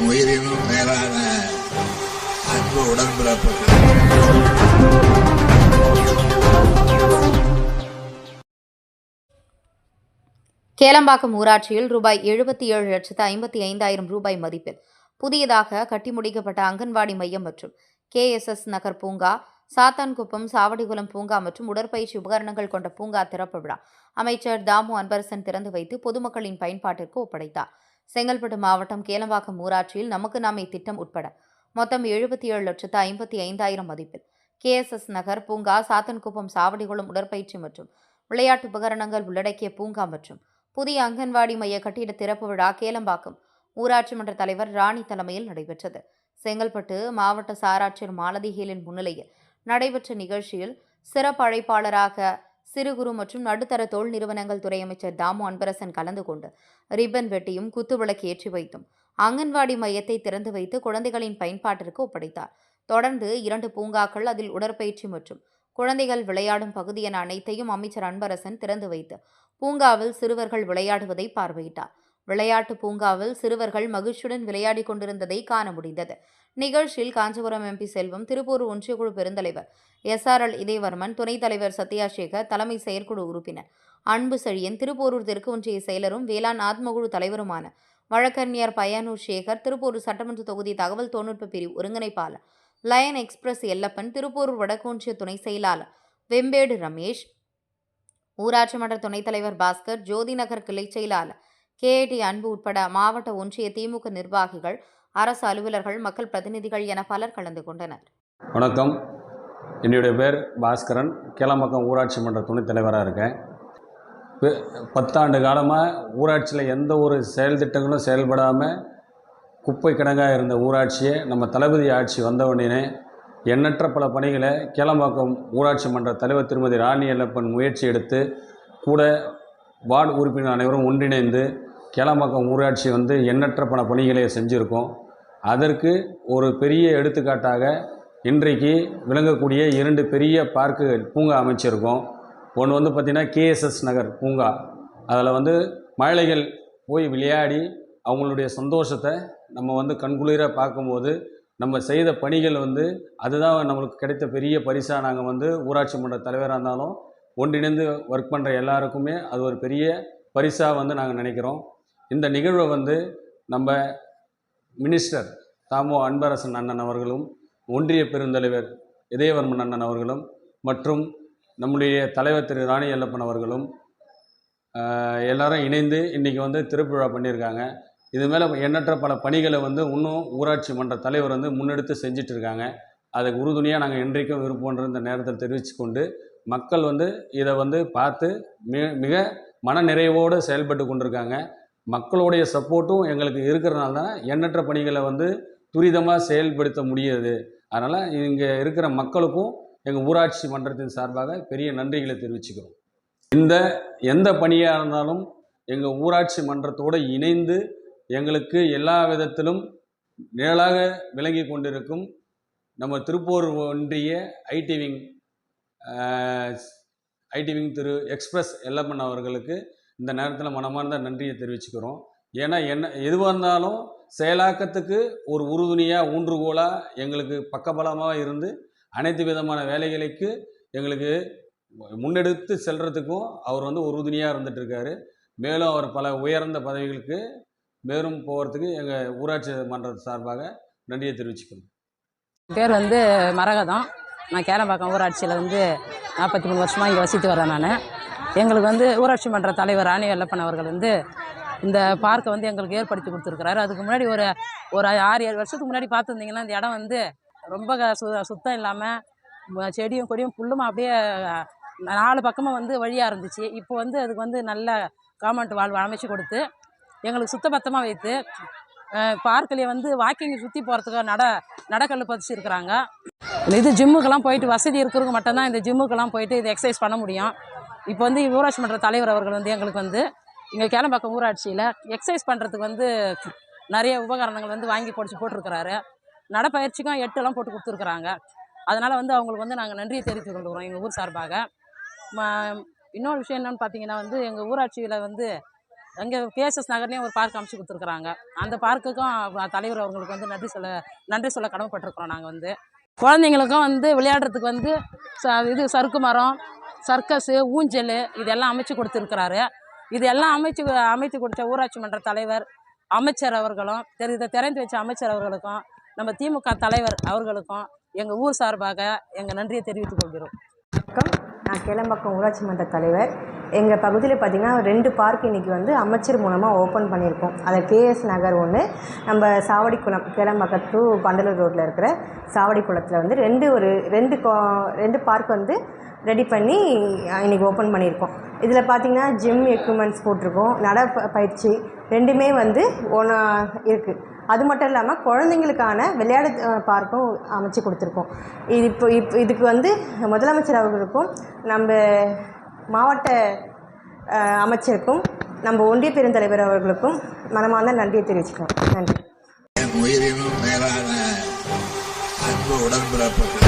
என் உயிரினும் மேலான அன்பு உடன்பிறப்புகள். கேளம்பாக்கம் ஊராட்சியில் ரூபாய் 77,55,000 ரூபாய் மதிப்பில் புதியதாக கட்டி முடிக்கப்பட்ட அங்கன்வாடி மையம் மற்றும் KSS நகர் பூங்கா, சாத்தான்குப்பம் சாவடிகுளம் பூங்கா மற்றும் உடற்பயிற்சி உபகரணங்கள் கொண்ட பூங்கா திறப்பு விழா அமைச்சர் தாமு அன்பரசன் திறந்து வைத்து பொதுமக்களின் பயன்பாட்டிற்கு ஒப்படைத்தார். செங்கல்பட்டு மாவட்டம் கேளம்பாக்கம் ஊராட்சியில் நமக்கு நாமே திட்டம் உட்பட மொத்தம் 77,55,000 மதிப்பில் KSS நகர் பூங்கா, சாத்தான்குப்பம் சாவடிகுளம் உடற்பயிற்சி மற்றும் விளையாட்டு உபகரணங்கள் உள்ளடக்கிய பூங்கா மற்றும் புதிய அங்கன்வாடி மைய கட்டிட திறப்பு விழா கேளம்பாக்கம் ஊராட்சி மன்ற தலைவர் ராணி தலைமையில் நடைபெற்றது. செங்கல்பட்டு மாவட்ட சாராட்சியர் மாலதிஹேலின் முன்னிலையில் நடைபெற்ற நிகழ்ச்சியில் சிறப்பு அழைப்பாளராக சிறு குறு மற்றும் நடுத்தர தொழில் நிறுவனங்கள் துறை அமைச்சர் தாமு அன்பரசன் கலந்து கொண்டு ரிப்பன் வெட்டியும் குத்துவிளக்கு ஏற்றி வைத்தும் அங்கன்வாடி மையத்தை திறந்து வைத்து குழந்தைகளின் பயன்பாட்டிற்கு ஒப்படைத்தார். தொடர்ந்து 2 பூங்காக்கள், அதில் உடற்பயிற்சி மற்றும் குழந்தைகள் விளையாடும் பகுதி என அனைத்தையும் அமைச்சர் அன்பரசன் திறந்து வைத்து பூங்காவில் சிறுவர்கள் விளையாடுவதை பார்வையிட்டார். விளையாட்டு பூங்காவில் சிறுவர்கள் மகிழ்ச்சியுடன் விளையாடிக் கொண்டிருந்ததை காண முடிந்தது. நிகழ்ச்சியில் காஞ்சிபுரம் MP செல்வம், திருப்பூர் ஒன்றியக்குழு பெருந்தலைவர் SRL இதயவர்மன், துணைத் தலைவர் சத்யாசேகர், தலைமை செயற்குழு உறுப்பினர் அன்பு செழியன், திருப்போரூர் தெற்கு ஒன்றிய செயலரும் வேளாண் ஆத்மகுழு தலைவருமான வழக்கறிஞர் பையனூர் சேகர், திருப்போரூர் சட்டமன்ற தொகுதி தகவல் தொழில்நுட்ப பிரிவு ஒருங்கிணைப்பாளர் லயன் எக்ஸ்பிரஸ் எல்லப்பன், திருப்போரூர் வடக்கு ஒன்றிய துணை செயலாளர் வெம்பேடு ரமேஷ், ஊராட்சி மன்ற துணைத் தலைவர் பாஸ்கர், ஜோதி நகர் கிளை செயலாளர் KAT அன்பு உட்பட மாவட்ட ஒன்றிய திமுக நிர்வாகிகள், அரசு அலுவலர்கள், மக்கள் பிரதிநிதிகள் என பலர் கலந்து கொண்டனர். வணக்கம், என்னுடைய பேர் பாஸ்கரன். கேளம்பாக்கம் ஊராட்சி மன்ற துணைத் தலைவராக இருக்கேன். 10 ஆண்டு காலமாக ஊராட்சியில் எந்த ஒரு செயல் திட்டங்களும் செயல்படாமல் குப்பை கிடங்காக இருந்த ஊராட்சியை நம்ம தளபதி ஆட்சி வந்தவுடனே எண்ணற்ற பல பணிகளை கேளம்பாக்கம் ஊராட்சி மன்ற தலைவர் திருமதி ராணி எல்லப்பன் முயற்சி எடுத்து கூட வார்டு உறுப்பினர் அனைவரும் ஒன்றிணைந்து கேளம்பாக்கம் ஊராட்சி எண்ணற்ற பல பணிகளை செஞ்சுருக்கோம். அதற்கு ஒரு பெரிய எடுத்துக்காட்டாக இன்றைக்கு விளங்கக்கூடிய 2 பெரிய பார்க்குகள் பூங்கா அமைச்சிருக்கோம். ஒன்று பார்த்திங்கன்னா KSS நகர் பூங்கா. அதில் மழலைகள் போய் விளையாடி அவங்களுடைய சந்தோஷத்தை நம்ம கண்குளிர பார்க்கும்போது நம்ம செய்த பணிகள் அதுதான் நம்மளுக்கு கிடைத்த பெரிய பரிசாக நாங்கள் ஊராட்சி மன்ற தலைவராக இருந்தாலும் ஒன்றிணைந்து ஒர்க் பண்ணுற எல்லாருக்குமே அது ஒரு பெரிய பரிசாக நாங்கள் நினைக்கிறோம். இந்த நிகழ்வை நம்ம மினிஸ்டர் தாமு அன்பரசன் அண்ணன் அவர்களும், ஒன்றிய பெருந்தலைவர் இதயவர்மன் அண்ணன் அவர்களும் மற்றும் நம்முடைய தலைவர் திரு ராணி எல்லப்பன் அவர்களும் எல்லாரும் இணைந்து இன்றைக்கி திறப்பு விழா பண்ணியிருக்காங்க. இது மேலே எண்ணற்ற பல பணிகளை இன்னும் ஊராட்சி மன்ற தலைவர் முன்னெடுத்து செஞ்சிட்டு இருக்காங்க. அதுக்கு உறுதுணையாக நாங்கள் இன்றைக்கும் விருப்பன்ற இந்த நேரத்தில் தெரிவித்து கொண்டு மக்கள் இதை பார்த்து மிக மன நிறைவோடு செயல்பட்டு கொண்டிருக்காங்க. மக்களுடைய சப்போர்ட்டும் எங்களுக்கு இருக்கிறனால தான் எண்ணற்ற பணிகளை துரிதமாக செயல்படுத்த முடியுது. அதனால் இங்கே இருக்கிற மக்களுக்கும் எங்கள் ஊராட்சி மன்றத்தின் சார்பாக பெரிய நன்றிகளை தெரிவிச்சுக்கிறோம். எந்த பணியாக இருந்தாலும் எங்கள் ஊராட்சி மன்றத்தோடு இணைந்து எங்களுக்கு எல்லா விதத்திலும் நிழலாக விளங்கி கொண்டிருக்கும் நம்ம திருப்பூர் ஒன்றிய IT wing Thiru express Ellappan அவர்களுக்கு இந்த நேரத்தில் மனமார்ந்த நன்றியை தெரிவிச்சுக்கிறோம். ஏன்னா எதுவாக இருந்தாலும் செயலாக்கத்துக்கு ஒரு உறுதுணையாக ஊன்றுகோலாக எங்களுக்கு பக்கபலமாக இருந்து அனைத்து விதமான வேலைகளுக்கு எங்களுக்கு முன்னெடுத்து செல்றதுக்கும் அவர் உறுதுணையாக இருந்துட்டு இருக்காரு. மேலும் அவர் பல உயர்ந்த பதவிகளுக்கு மேலும் போகிறதுக்கு எங்கள் ஊராட்சி மன்ற சார்பாக நன்றியை தெரிவிச்சுக்கணும். பேர் மரகதம். நான் கேளம்பாக்கம் ஊராட்சியில் 43 வருஷமாக இங்கே வசித்து வரேன். நான் எங்களுக்கு ஊராட்சி மன்ற தலைவர் ராணி எல்லப்பன் அவர்கள் இந்த பார்க்கை எங்களுக்கு ஏற்படுத்தி கொடுத்துருக்குறாரு. அதுக்கு முன்னாடி ஒரு 6-7 வருஷத்துக்கு முன்னாடி பார்த்துருந்தீங்கன்னா இந்த இடம் ரொம்ப சுத்தம் இல்லாமல் செடியும் கொடியும் புல்லுமா அப்படியே 4 பக்கமும் வழியாக இருந்துச்சு. இப்போ அதுக்கு நல்ல காம்பவுண்ட் வால் அமைச்சு கொடுத்து எங்களுக்கு சுத்தபத்தமாக வைத்து பார்க்கில் வாக்கிங் சுற்றி போகிறதுக்கு நடக்கல் பதிச்சிருக்கிறாங்க. இது ஜிம்முக்கெல்லாம் போயிட்டு வசதி இருக்கிறவங்க மட்டும்தான் இந்த ஜிம்முக்கெல்லாம் போயிட்டு இது எக்ஸசைஸ் பண்ண முடியும். இப்போ ஊராட்சி மன்ற தலைவர் அவர்கள் எங்களுக்கு இங்கே கேளம்பாக்கம் ஊராட்சியில் எக்ஸசைஸ் பண்ணுறதுக்கு நிறைய உபகரணங்கள் வாங்கி போட்டிருக்கிறாரு. நடப்பயிற்சிக்கும் 8 போட்டு கொடுத்துருக்குறாங்க. அதனால் அவங்களுக்கு நாங்கள் நன்றியை தெரிவித்து கொள்கிறோம் எங்கள் ஊர் சார்பாக. இன்னொரு விஷயம் என்னென்னு பார்த்தீங்கன்னா எங்கள் ஊராட்சியில் அங்கே கேஎஸ்எஸ் நகர்லேயும் ஒரு பார்க் அமைச்சு கொடுத்துருக்குறாங்க. அந்த பார்க்குக்கும் தலைவர் அவங்களுக்கு வந்து நன்றி சொல்ல கடமைப்பட்டிருக்கிறோம். நாங்கள் வந்து குழந்தைங்களுக்கும் வந்து விளையாடுறதுக்கு வந்து இது சறுக்கு மரம், சர்க்கஸு, ஊஞ்சல் இதெல்லாம் அமைச்சு கொடுத்துருக்குறாரு. இது எல்லாம் அமைத்து கொடுத்த ஊராட்சி மன்ற தலைவர், அமைச்சர் அவர்களும் இதை திறந்து வச்ச அமைச்சர் அவர்களுக்கும், நம்ம திமுக தலைவர் அவர்களுக்கும் எங்கள் ஊர் சார்பாக எங்கள் நன்றியை தெரிவித்துக் கொள்கிறோம். வணக்கம், நான் கேளம்பாக்கம் ஊராட்சி மன்ற தலைவர். எங்கள் பகுதியில் பார்த்திங்கன்னா 2 பார்க் இன்றைக்கி வந்து அமைச்சர் மூலமாக ஓப்பன் பண்ணியிருக்கோம். அதில் கேஎஸ் நகர் ஒன்று, நம்ம சாவடிக்குளம் கேளம்பாக்கம் டு பண்டலூர் ரோட்டில் இருக்கிற சாவடிக்குளத்தில் வந்து 2 பார்க் வந்து ரெடி பண்ணி இன்றைக்கி ஓப்பன் பண்ணியிருக்கோம். இதில் பார்த்திங்கன்னா ஜிம் எக்யூப்மெண்ட்ஸ் போட்டிருக்கோம், பயிற்சி 2மே வந்து ஒன்றா இருக்குது. அது மட்டும் இல்லாமல் குழந்தைங்களுக்கான விளையாடு பார்க்கும் அமைச்சு கொடுத்துருக்கோம். இதுக்கு வந்து முதலமைச்சர் அவர்களுக்கும், நம்ம மாவட்ட அமைச்சருக்கும், நம்ம ஒன்றிய பெருந்தலைவர் அவர்களுக்கும் மனமார்ந்த நன்றியை தெரிவிச்சுக்கிறோம். நன்றி. என் உயிரினும் மேலான அன்பு உடன்பிறப்புகள்